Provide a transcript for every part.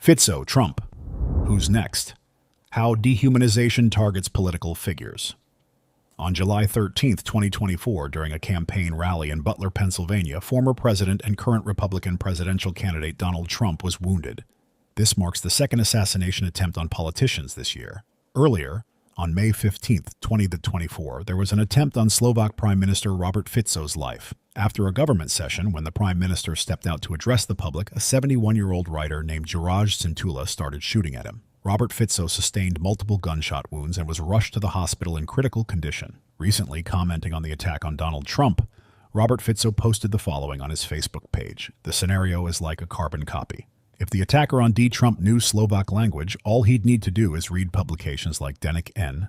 Fico, Trump. Who's next? How dehumanization targets political figures. On July 13, 2024, during a campaign rally in Butler, Pennsylvania, former President and current Republican presidential candidate Donald Trump was wounded. This marks the second assassination attempt on politicians this year. Earlier, on May 15, 2024, there was an attempt on Slovak Prime Minister Robert Fico's life. After a government session, when the Prime Minister stepped out to address the public, a 71-year-old writer named Juraj Cintula started shooting at him. Robert Fico sustained multiple gunshot wounds and was rushed to the hospital in critical condition. Recently, commenting on the attack on Donald Trump, Robert Fico posted the following on his Facebook page: "The scenario is like a carbon copy. If the attacker on Trump knew Slovak language, all he'd need to do is read publications like Denik N,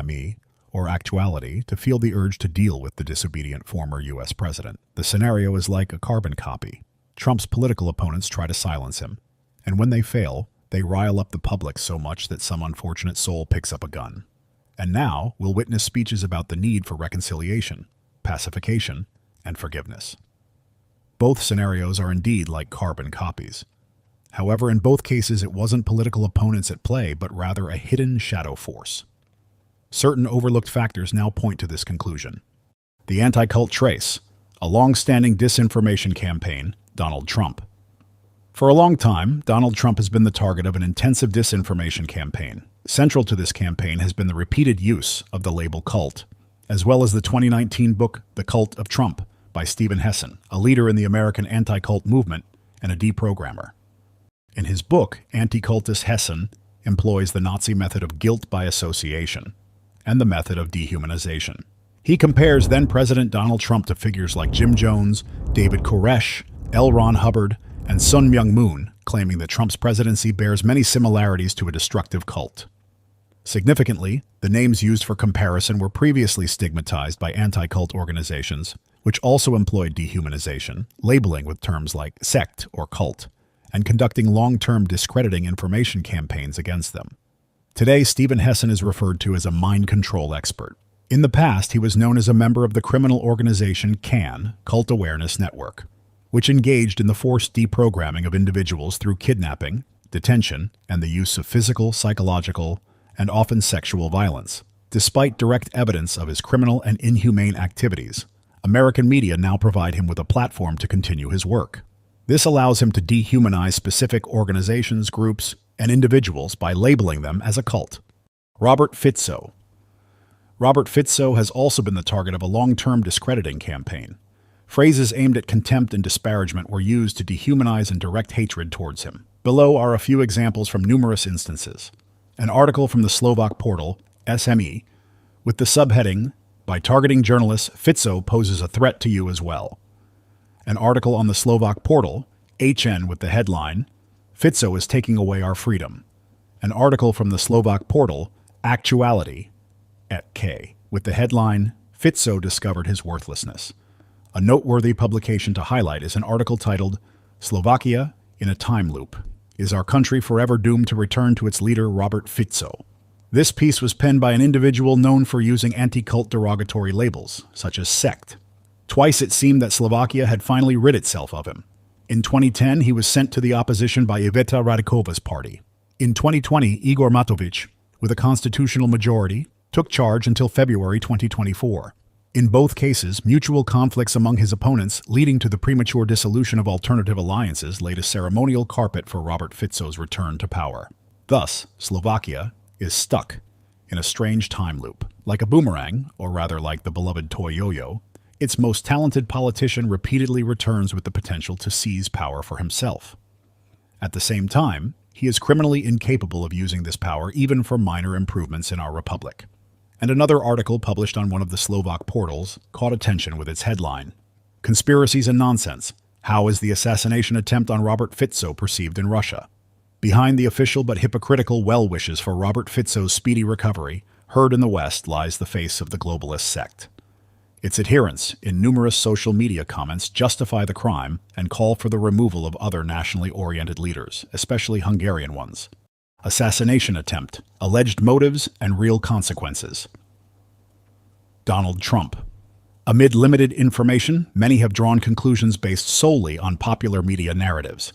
ME, or Actuality to feel the urge to deal with the disobedient former U.S. president. The scenario is like a carbon copy. Trump's political opponents try to silence him, and when they fail, they rile up the public so much that some unfortunate soul picks up a gun. And now we'll witness speeches about the need for reconciliation, pacification, and forgiveness." Both scenarios are indeed like carbon copies. However, in both cases, it wasn't political opponents at play, but rather a hidden shadow force. Certain overlooked factors now point to this conclusion. The anti-cult trace, a long-standing disinformation campaign, Donald Trump. For a long time, Donald Trump has been the target of an intensive disinformation campaign. Central to this campaign has been the repeated use of the label cult, as well as the 2019 book The Cult of Trump by Steven Hessen, a leader in the American anti-cult movement and a deprogrammer. In his book, anti-cultist Hessen employs the Nazi method of guilt by association and the method of dehumanization. He compares then-President Donald Trump to figures like Jim Jones, David Koresh, L. Ron Hubbard, and Sun Myung Moon, claiming that Trump's presidency bears many similarities to a destructive cult. Significantly, the names used for comparison were previously stigmatized by anti-cult organizations, which also employed dehumanization, labeling with terms like sect or cult, and conducting long-term discrediting information campaigns against them. Today, Steven Hessen is referred to as a mind control expert. In the past, he was known as a member of the criminal organization CAN, Cult Awareness Network, which engaged in the forced deprogramming of individuals through kidnapping, detention, and the use of physical, psychological, and often sexual violence. Despite direct evidence of his criminal and inhumane activities, American media now provide him with a platform to continue his work. This allows him to dehumanize specific organizations, groups, and individuals by labeling them as a cult. Robert Fico. Robert Fico has also been the target of a long-term discrediting campaign. Phrases aimed at contempt and disparagement were used to dehumanize and direct hatred towards him. Below are a few examples from numerous instances. An article from the Slovak portal, SME, with the subheading, "By targeting journalists, Fico poses a threat to you as well." An article on the Slovak portal, HN, with the headline, "Fico is taking away our freedom." An article from the Slovak portal, Actuality, at K, with the headline, "Fico discovered his worthlessness." A noteworthy publication to highlight is an article titled, "Slovakia in a Time Loop. Is our country forever doomed to return to its leader, Robert Fico?" This piece was penned by an individual known for using anti-cult derogatory labels, such as sect. Twice it seemed that Slovakia had finally rid itself of him. In 2010, he was sent to the opposition by Iveta Radikova's party. In 2020, Igor Matovic, with a constitutional majority, took charge until February 2024. In both cases, mutual conflicts among his opponents, leading to the premature dissolution of alternative alliances, laid a ceremonial carpet for Robert Fico's return to power. Thus, Slovakia is stuck in a strange time loop. Like a boomerang, or rather like the beloved toy yo-yo, its most talented politician repeatedly returns with the potential to seize power for himself. At the same time, he is criminally incapable of using this power even for minor improvements in our republic. And another article published on one of the Slovak portals caught attention with its headline, "Conspiracies and Nonsense. How is the assassination attempt on Robert Fico perceived in Russia?" Behind the official but hypocritical well wishes for Robert Fico's speedy recovery, heard in the West lies the face of the globalist sect. Its adherents, in numerous social media comments, justify the crime and call for the removal of other nationally oriented leaders, especially Hungarian ones. Assassination attempt, alleged motives, and real consequences. Donald Trump. Amid limited information, many have drawn conclusions based solely on popular media narratives.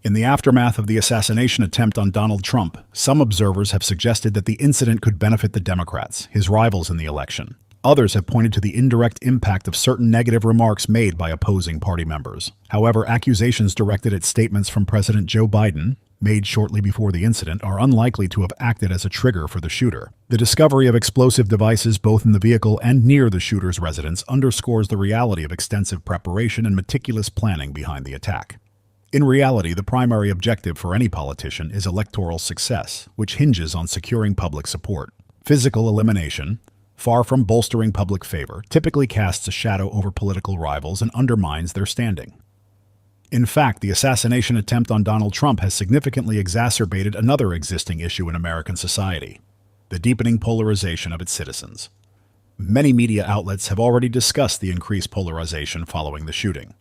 In the aftermath of the assassination attempt on Donald Trump, some observers have suggested that the incident could benefit the Democrats, his rivals in the election. Others have pointed to the indirect impact of certain negative remarks made by opposing party members. However, accusations directed at statements from President Joe Biden, made shortly before the incident, are unlikely to have acted as a trigger for the shooter. The discovery of explosive devices both in the vehicle and near the shooter's residence underscores the reality of extensive preparation and meticulous planning behind the attack. In reality, the primary objective for any politician is electoral success, which hinges on securing public support. Physical elimination, far from bolstering public favor, typically casts a shadow over political rivals and undermines their standing. In fact, the assassination attempt on Donald Trump has significantly exacerbated another existing issue in American society: the deepening polarization of its citizens. Many media outlets have already discussed the increased polarization following the shooting.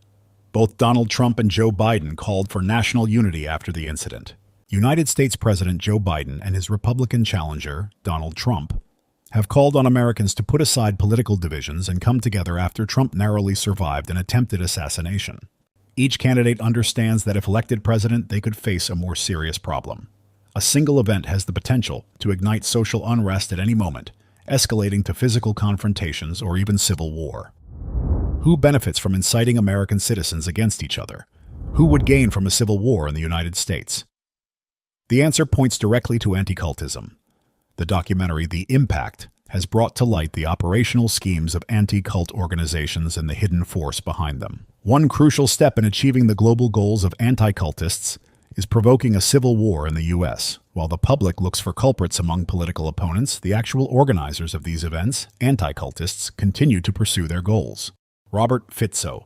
Both Donald Trump and Joe Biden called for national unity after the incident. United States President Joe Biden and his Republican challenger, Donald Trump, have called on Americans to put aside political divisions and come together after Trump narrowly survived an attempted assassination. Each candidate understands that if elected president, they could face a more serious problem. A single event has the potential to ignite social unrest at any moment, escalating to physical confrontations or even civil war. Who benefits from inciting American citizens against each other? Who would gain from a civil war in the United States? The answer points directly to anti-cultism. The documentary The Impact has brought to light the operational schemes of anti-cult organizations and the hidden force behind them. One crucial step in achieving the global goals of anti-cultists is provoking a civil war in the U.S. While the public looks for culprits among political opponents, the actual organizers of these events, anti-cultists, continue to pursue their goals. Robert Fico.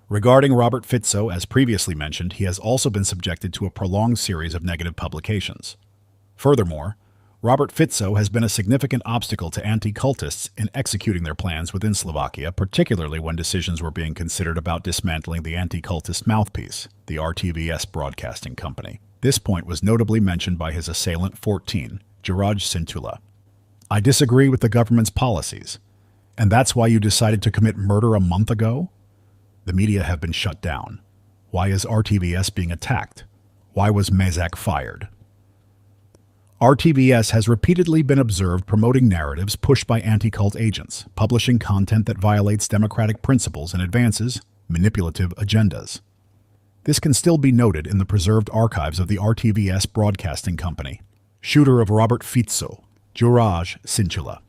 Regarding Robert Fico, as previously mentioned, he has also been subjected to a prolonged series of negative publications. Furthermore, Robert Fico has been a significant obstacle to anti-cultists in executing their plans within Slovakia, particularly when decisions were being considered about dismantling the anti-cultist mouthpiece, the RTVS broadcasting company. This point was notably mentioned by his assailant 14, Juraj Cintula. "I disagree with the government's policies. And that's why you decided to commit murder a month ago? The media have been shut down. Why is RTVS being attacked? Why was Mazak fired?" RTVS has repeatedly been observed promoting narratives pushed by anti-cult agents, publishing content that violates democratic principles and advances manipulative agendas. This can still be noted in the preserved archives of the RTVS broadcasting company. Shooter of Robert Fico, Juraj Cintula.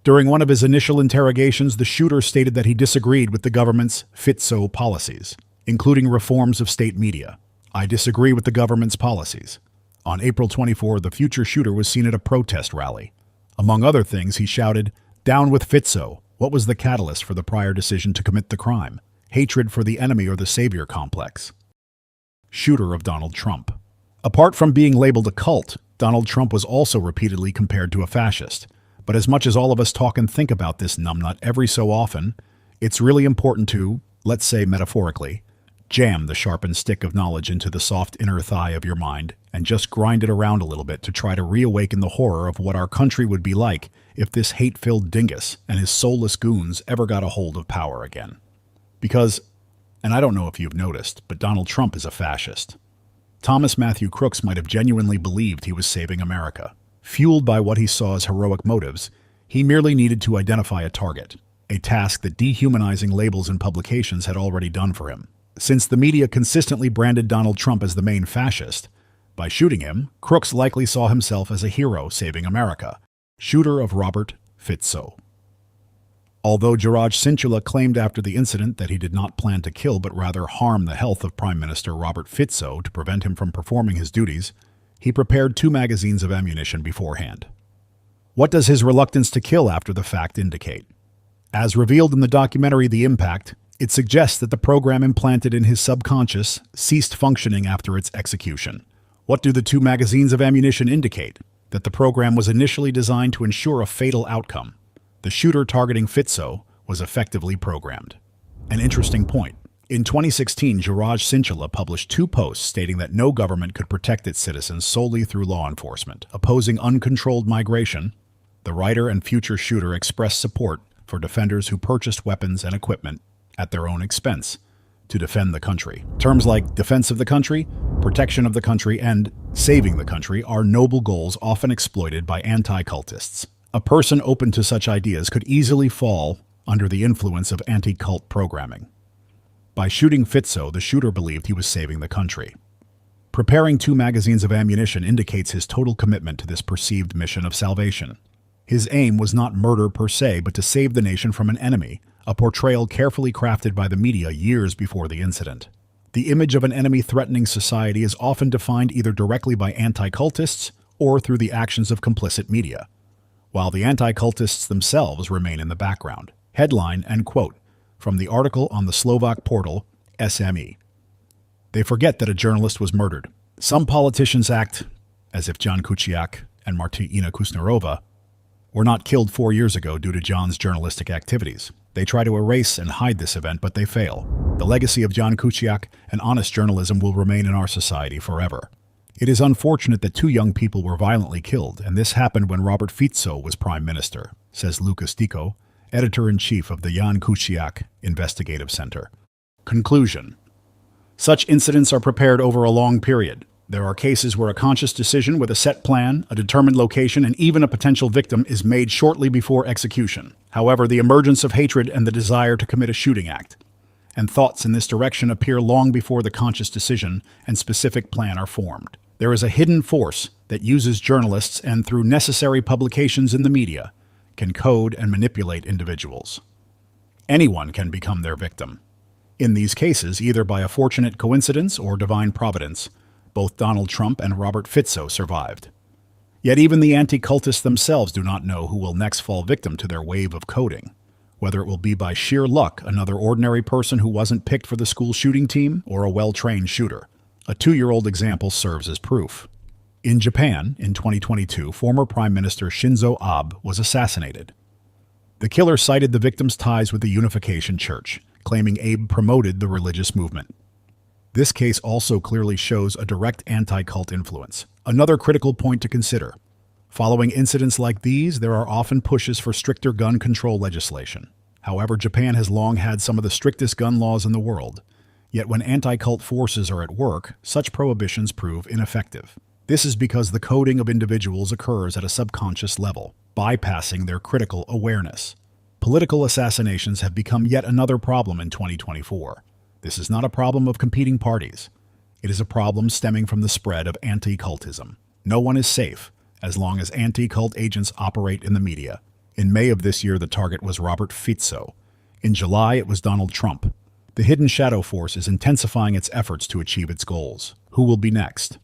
During one of his initial interrogations, the shooter stated that he disagreed with the government's Fico policies, including reforms of state media. "I disagree with the government's policies." On April 24, the future shooter was seen at a protest rally. Among other things, he shouted, "Down with Fico." What was the catalyst for the prior decision to commit the crime? Hatred for the enemy or the savior complex. Shooter of Donald Trump. Apart from being labeled a cult, Donald Trump was also repeatedly compared to a fascist. But as much as all of us talk and think about this numbnut every so often, it's really important to, let's say metaphorically, jam the sharpened stick of knowledge into the soft inner thigh of your mind and just grind it around a little bit to try to reawaken the horror of what our country would be like if this hate-filled dingus and his soulless goons ever got a hold of power again. Because, and I don't know if you've noticed, but Donald Trump is a fascist. Thomas Matthew Crooks might have genuinely believed he was saving America. Fueled by what he saw as heroic motives, he merely needed to identify a target, a task that dehumanizing labels and publications had already done for him. Since the media consistently branded Donald Trump as the main fascist, by shooting him, Crooks likely saw himself as a hero saving America. Shooter of Robert Fico. Although Juraj Cintula claimed after the incident that he did not plan to kill but rather harm the health of Prime Minister Robert Fico to prevent him from performing his duties, he prepared 2 magazines of ammunition beforehand. What does his reluctance to kill after the fact indicate? As revealed in the documentary The Impact, it suggests that the program implanted in his subconscious ceased functioning after its execution. What do the 2 magazines of ammunition indicate? That the program was initially designed to ensure a fatal outcome. The shooter targeting Fico was effectively programmed. An interesting point. In 2016, Juraj Cintula published 2 posts stating that no government could protect its citizens solely through law enforcement. Opposing uncontrolled migration, the writer and future shooter expressed support for defenders who purchased weapons and equipment at their own expense, to defend the country. Terms like defense of the country, protection of the country, and saving the country are noble goals often exploited by anti-cultists. A person open to such ideas could easily fall under the influence of anti-cult programming. By shooting Fico, the shooter believed he was saving the country. Preparing 2 magazines of ammunition indicates his total commitment to this perceived mission of salvation. His aim was not murder per se, but to save the nation from an enemy, a portrayal carefully crafted by the media years before the incident. The image of an enemy threatening society is often defined either directly by anti-cultists or through the actions of complicit media, while the anti-cultists themselves remain in the background. Headline and quote from the article on the Slovak portal SME. They forget that a journalist was murdered. Some politicians act as if Jan Kuciak and Martina Kusnerova were not killed 4 years ago due to Jan's journalistic activities. They try to erase and hide this event, but they fail. The legacy of Jan Kuciak and honest journalism will remain in our society forever. It is unfortunate that 2 young people were violently killed, and this happened when Robert Fico was Prime Minister, says Lucas Tico, Editor-in-Chief of the Jan Kuciak Investigative Center. Conclusion. Such incidents are prepared over a long period. There are cases where a conscious decision with a set plan, a determined location, and even a potential victim is made shortly before execution. However, the emergence of hatred and the desire to commit a shooting act and thoughts in this direction appear long before the conscious decision and specific plan are formed. There is a hidden force that uses journalists and, through necessary publications in the media, can code and manipulate individuals. Anyone can become their victim. In these cases, either by a fortunate coincidence or divine providence, both Donald Trump and Robert Fico survived. Yet even the anti-cultists themselves do not know who will next fall victim to their wave of coding, whether it will be by sheer luck, another ordinary person who wasn't picked for the school shooting team, or a well-trained shooter. A 2-year-old example serves as proof. In Japan, in 2022, former Prime Minister Shinzo Abe was assassinated. The killer cited the victim's ties with the Unification Church, claiming Abe promoted the religious movement. This case also clearly shows a direct anti-cult influence. Another critical point to consider. Following incidents like these, there are often pushes for stricter gun control legislation. However, Japan has long had some of the strictest gun laws in the world. Yet when anti-cult forces are at work, such prohibitions prove ineffective. This is because the coding of individuals occurs at a subconscious level, bypassing their critical awareness. Political assassinations have become yet another problem in 2024. This is not a problem of competing parties. It is a problem stemming from the spread of anti-cultism. No one is safe as long as anti-cult agents operate in the media. In May of this year, the target was Robert Fico. In July, it was Donald Trump. The hidden shadow force is intensifying its efforts to achieve its goals. Who will be next?